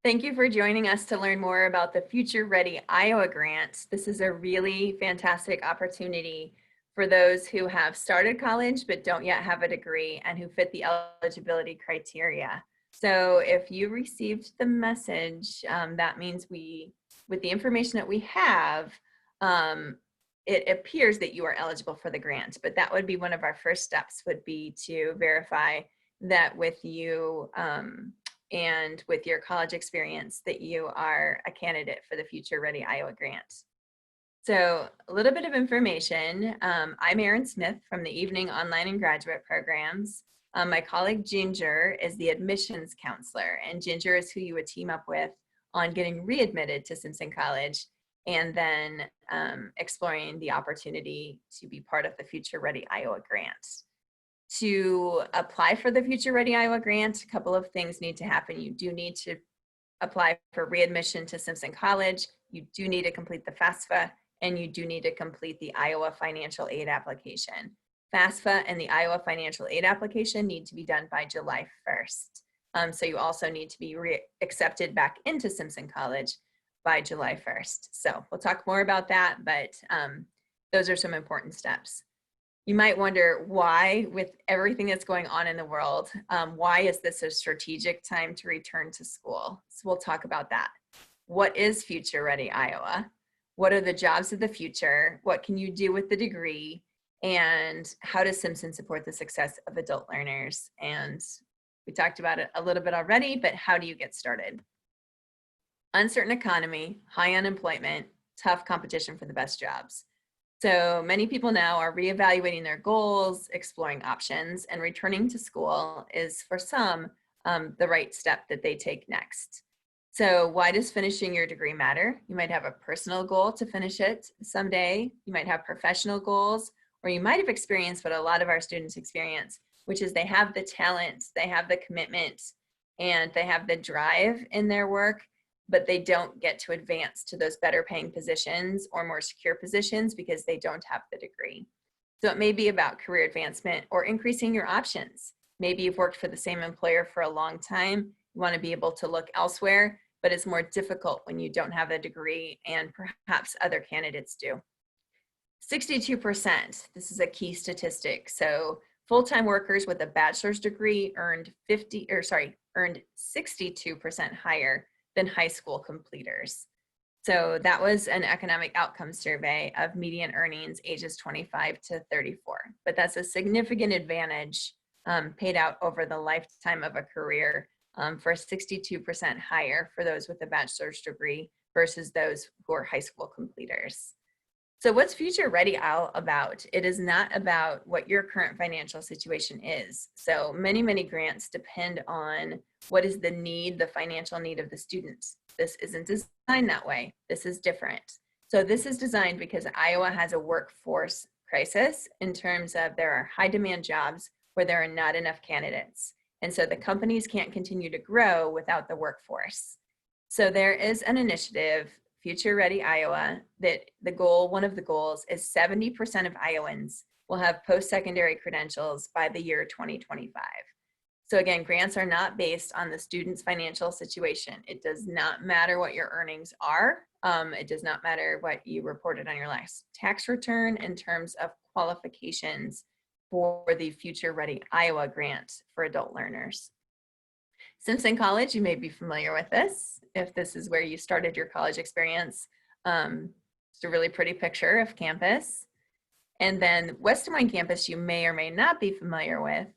Thank you for joining us to learn more about the Future Ready Iowa Grant. This is a really fantastic opportunity for those who have started college but don't yet have a degree and who fit the eligibility criteria. So if you received the message, that means with the information that we have, it appears that you are eligible for the grant, but that would be one of our first steps, would be to verify that with you and with your college experience that you are a candidate for the Future Ready Iowa Grant. So a little bit of information. I'm Erin Smith from the Evening Online and Graduate Programs. My colleague Ginger is the admissions counselor, and Ginger is who you would team up with on getting readmitted to Simpson College and then exploring the opportunity to be part of the Future Ready Iowa Grant. To apply for the Future Ready Iowa Grant, a couple of things need to happen. You do need to apply for readmission to Simpson College. You do need to complete the FAFSA, and you do need to complete the Iowa Financial Aid application. FAFSA and the Iowa Financial Aid application need to be done by July 1st. So you also need to be accepted back into Simpson College by July 1st. So we'll talk more about that, but those are some important steps. You might wonder why, with everything that's going on in the world, why is this a strategic time to return to school? So we'll talk about that. What is Future Ready Iowa? What are the jobs of the future? What can you do with the degree? And how does Simpson support the success of adult learners? And we talked about it a little bit already, but how do you get started? Uncertain economy, high unemployment, tough competition for the best jobs. So many people now are reevaluating their goals, exploring options, and returning to school is, for some, the right step that they take next. So why does finishing your degree matter? You might have a personal goal to finish it someday. You might have professional goals, or you might have experienced what a lot of our students experience, which is they have the talent, they have the commitment, and they have the drive in their work, but they don't get to advance to those better paying positions or more secure positions because they don't have the degree. So it may be about career advancement or increasing your options. Maybe you've worked for the same employer for a long time. You want to be able to look elsewhere, but it's more difficult when you don't have a degree and perhaps other candidates do. 62%, this is a key statistic. So full-time workers with a bachelor's degree earned 62% higher than high school completers. So that was an economic outcome survey of median earnings ages 25 to 34. But that's a significant advantage paid out over the lifetime of a career for 62% higher for those with a bachelor's degree versus those who are high school completers. So what's Future Ready all about? It is not about what your current financial situation is. So many grants depend on what is the need, the financial need of the students. This isn't designed that way. This is different. So this is designed because Iowa has a workforce crisis in terms of there are high demand jobs where there are not enough candidates. And so the companies can't continue to grow without the workforce. So there is an initiative, Future Ready Iowa, that one of the goals is 70% of Iowans will have post-secondary credentials by the year 2025. So again, grants are not based on the student's financial situation. It does not matter what your earnings are. It does not matter what you reported on your last tax return in terms of qualifications for the Future Ready Iowa grant for adult learners. Simpson College, you may be familiar with this if this is where you started your college experience. It's a really pretty picture of campus. And then West Des Moines campus, you may or may not be familiar with.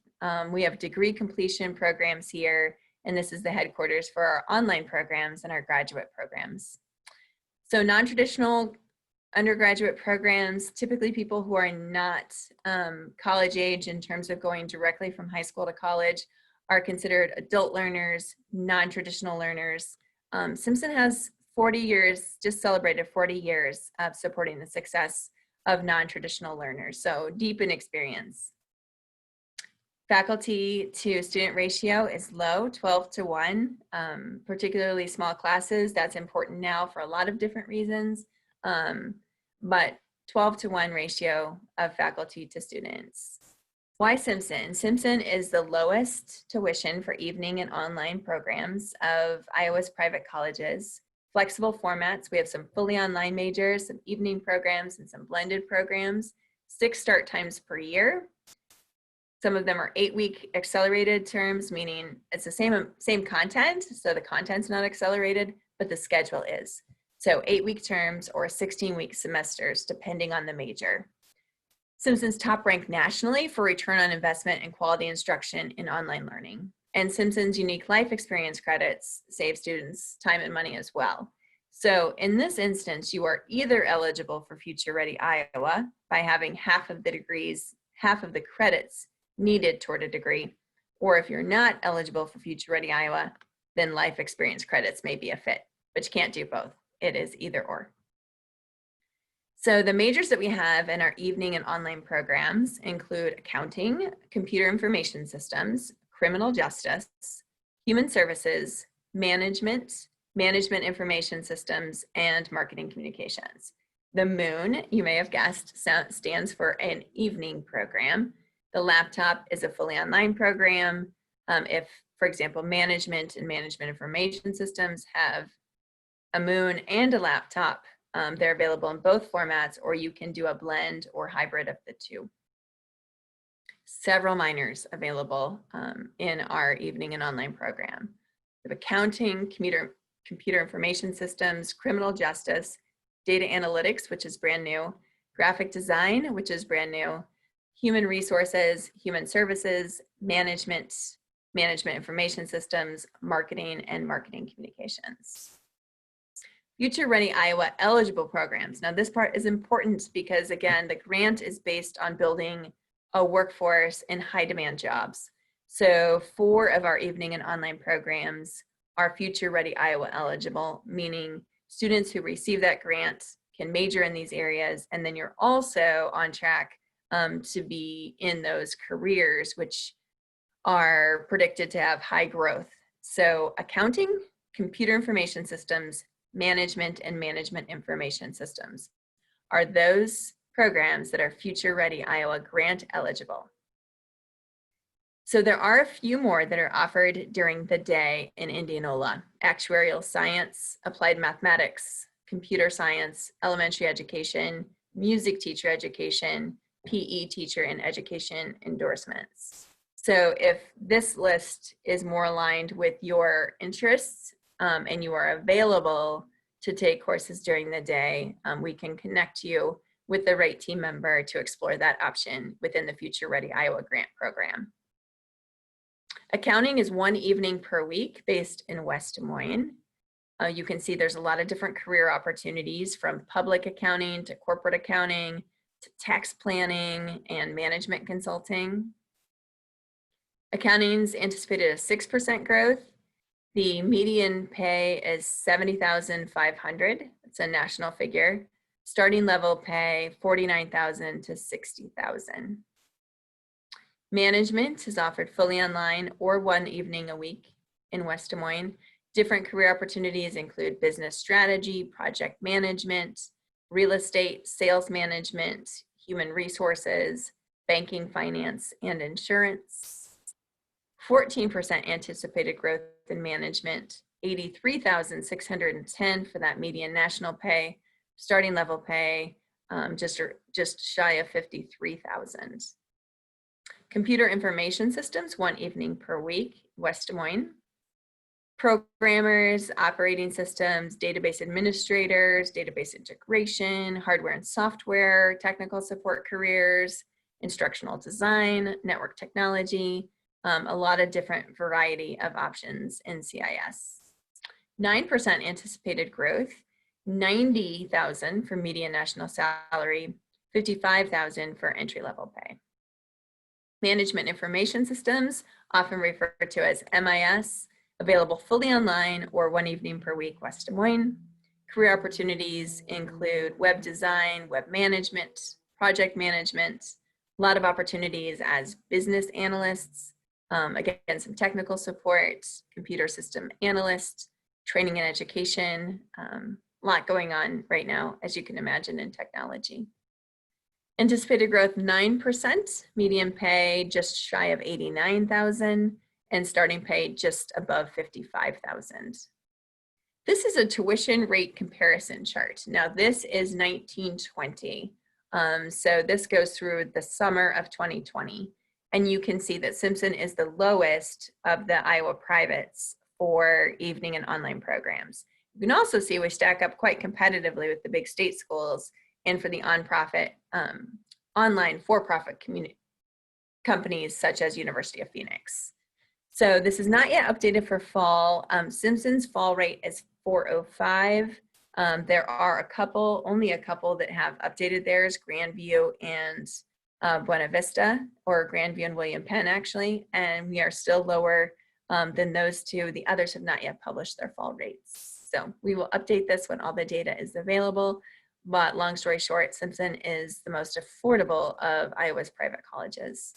We have degree completion programs here, and this is the headquarters for our online programs and our graduate programs. So non-traditional undergraduate programs, typically people who are not college age in terms of going directly from high school to college, are considered adult learners, non-traditional learners. Simpson has 40 years, just celebrated 40 years of supporting the success of non-traditional learners, so deep in experience. Faculty to student ratio is low, 12 to 1, particularly small classes. That's important now for a lot of different reasons, but 12 to 1 ratio of faculty to students. Why Simpson? Simpson is the lowest tuition for evening and online programs of Iowa's private colleges. Flexible formats. We have some fully online majors, some evening programs, and some blended programs. 6 start times per year. Some of them are 8-week accelerated terms, meaning it's the same content, so the content's not accelerated, but the schedule is. So 8-week terms or 16-week semesters, depending on the major. Simpson's top ranked nationally for return on investment and quality instruction in online learning. And Simpson's unique life experience credits save students time and money as well. So in this instance, you are either eligible for Future Ready Iowa by having half of the credits needed toward a degree, or if you're not eligible for Future Ready Iowa, then life experience credits may be a fit, but you can't do both. It is either or. So the majors that we have in our evening and online programs include accounting, computer information systems, criminal justice, human services, management information systems, and marketing communications. The MOON, you may have guessed, stands for an evening program. The laptop is a fully online program. If, for example, management and management information systems have a MOON and a laptop, they're available in both formats, or you can do a blend or hybrid of the two. Several minors available in our evening and online program. We have accounting, computer information systems, criminal justice, data analytics, which is brand new, graphic design, which is brand new, human resources, human services, management information systems, marketing, and marketing communications. Future Ready Iowa eligible programs. Now this part is important because again, the grant is based on building a workforce in high demand jobs. So 4 of our evening and online programs are Future Ready Iowa eligible, meaning students who receive that grant can major in these areas, and then you're also on track to be in those careers which are predicted to have high growth. So accounting, computer information systems, management and management information systems are those programs that are Future Ready Iowa grant eligible. So there are a few more that are offered during the day in Indianola: actuarial science, applied mathematics, computer science, elementary education, music teacher education, PE teacher and education endorsements. So if this list is more aligned with your interests, and you are available to take courses during the day, we can connect you with the right team member to explore that option within the Future Ready Iowa grant program. Accounting is 1 evening per week based in West Des Moines. You can see there's a lot of different career opportunities, from public accounting to corporate accounting to tax planning and management consulting. Accounting's anticipated a 6% growth. The median pay is $70,500. It's a national figure. Starting level pay $49,000 to $60,000. Management is offered fully online or 1 evening a week in West Des Moines. Different career opportunities include business strategy, project management, real estate, sales management, human resources, banking, finance, and insurance. 14% anticipated growth in management, $83,610 for that median national pay. Starting level pay, just shy of $53,000. Computer information systems, 1 evening per week, West Des Moines. Programmers, operating systems, database administrators, database integration, hardware and software, technical support careers, instructional design, network technology, a lot of different variety of options in CIS. 9% anticipated growth, $90,000 for median national salary, $55,000 for entry-level pay. Management information systems, often referred to as MIS, available fully online or 1 evening per week, West Des Moines. Career opportunities include web design, web management, project management, a lot of opportunities as business analysts, again, some technical support, computer system analyst, training and education, a lot going on right now, as you can imagine, in technology. Anticipated growth 9%, median pay just shy of 89,000, and starting pay just above 55,000. This is a tuition rate comparison chart. Now this is 1920. So this goes through the summer of 2020. And you can see that Simpson is the lowest of the Iowa privates for evening and online programs. You can also see we stack up quite competitively with the big state schools and for the online for-profit community companies such as University of Phoenix. So this is not yet updated for fall. Simpson's fall rate is 405. There are only a couple that have updated theirs, Grandview and Buena Vista, or Grandview and William Penn actually, and we are still lower than those two. The others have not yet published their fall rates. So we will update this when all the data is available, but long story short, Simpson is the most affordable of Iowa's private colleges.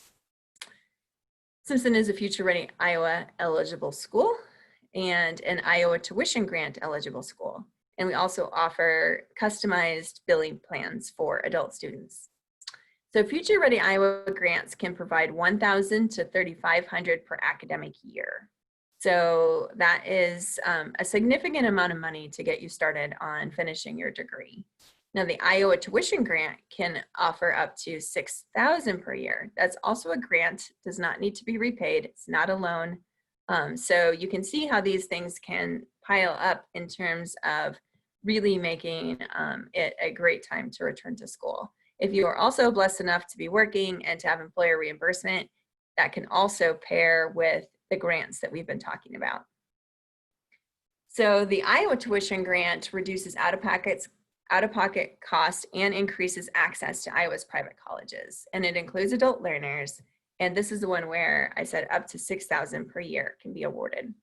Simpson is a Future Ready Iowa eligible school and an Iowa tuition grant eligible school. And we also offer customized billing plans for adult students. So Future Ready Iowa grants can provide $1,000 to $3,500 per academic year. So that is a significant amount of money to get you started on finishing your degree. Now the Iowa tuition grant can offer up to $6,000 per year. That's also a grant, does not need to be repaid. It's not a loan. So you can see how these things can pile up in terms of really making it a great time to return to school. If you are also blessed enough to be working and to have employer reimbursement, that can also pair with the grants that we've been talking about. So the Iowa tuition grant reduces out-of-pocket cost and increases access to Iowa's private colleges. And it includes adult learners. And this is the one where I said up to $6,000 per year can be awarded.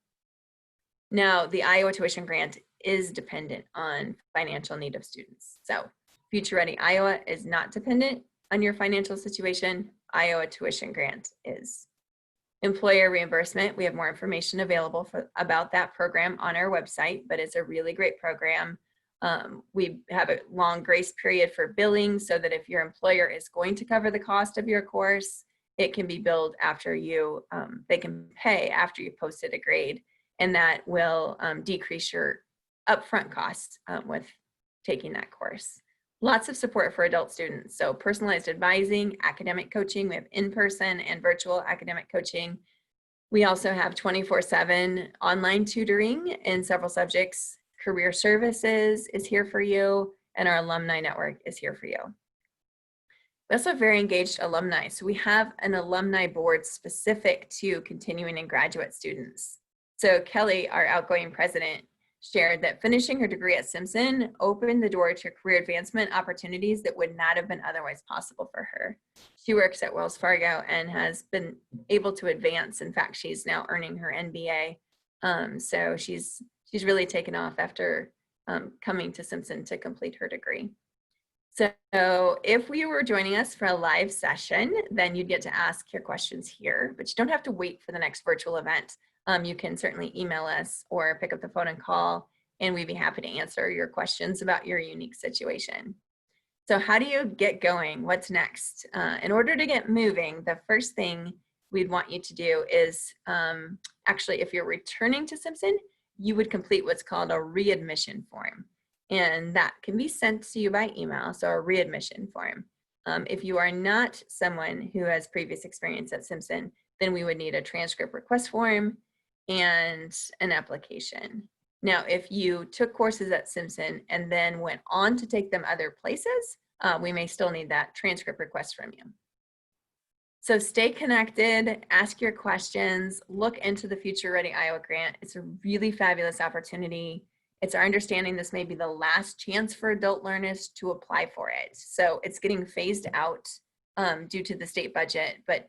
Now, the Iowa tuition grant is dependent on financial need of students. So Future Ready Iowa is not dependent on your financial situation. Iowa tuition grant is. Employer reimbursement, we have more information available about that program on our website, but it's a really great program. We have a long grace period for billing so that if your employer is going to cover the cost of your course, it can be billed after you, they can pay after you posted a grade, and that will decrease your upfront costs with taking that course. Lots of support for adult students. So personalized advising, academic coaching, we have in-person and virtual academic coaching. We also have 24/7 online tutoring in several subjects. Career Services is here for you, and our alumni network is here for you. We also have very engaged alumni. So we have an alumni board specific to continuing and graduate students. So Kelly, our outgoing president, shared that finishing her degree at Simpson opened the door to career advancement opportunities that would not have been otherwise possible for her. She works at Wells Fargo and has been able to advance. In fact, she's now earning her MBA. So she's really taken off after coming to Simpson to complete her degree. So if you were joining us for a live session, then you'd get to ask your questions here, but you don't have to wait for the next virtual event. You can certainly email us or pick up the phone and call, and we'd be happy to answer your questions about your unique situation. So how do you get going? What's next? In order to get moving, the first thing we'd want you to do is, actually, if you're returning to Simpson, you would complete what's called a readmission form. And that can be sent to you by email, so a readmission form. If you are not someone who has previous experience at Simpson, then we would need a transcript request form and an application. Now, if you took courses at Simpson and then went on to take them other places, we may still need that transcript request from you. So stay connected, ask your questions, look into the Future Ready Iowa grant. It's a really fabulous opportunity. It's our understanding this may be the last chance for adult learners to apply for it. So it's getting phased out due to the state budget, but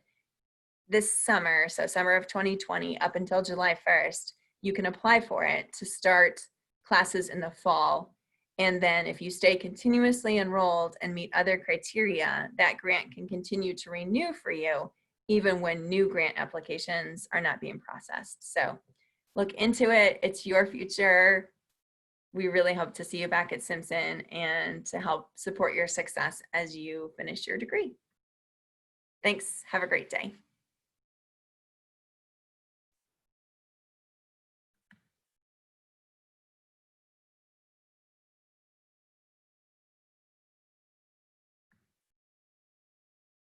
this summer, so summer of 2020 up until July 1st, you can apply for it to start classes in the fall. And then if you stay continuously enrolled and meet other criteria, that grant can continue to renew for you even when new grant applications are not being processed. So look into it. It's your future. we really hope to see you back at Simpson and to help support your success as you finish your degree. Thanks. Have a great day.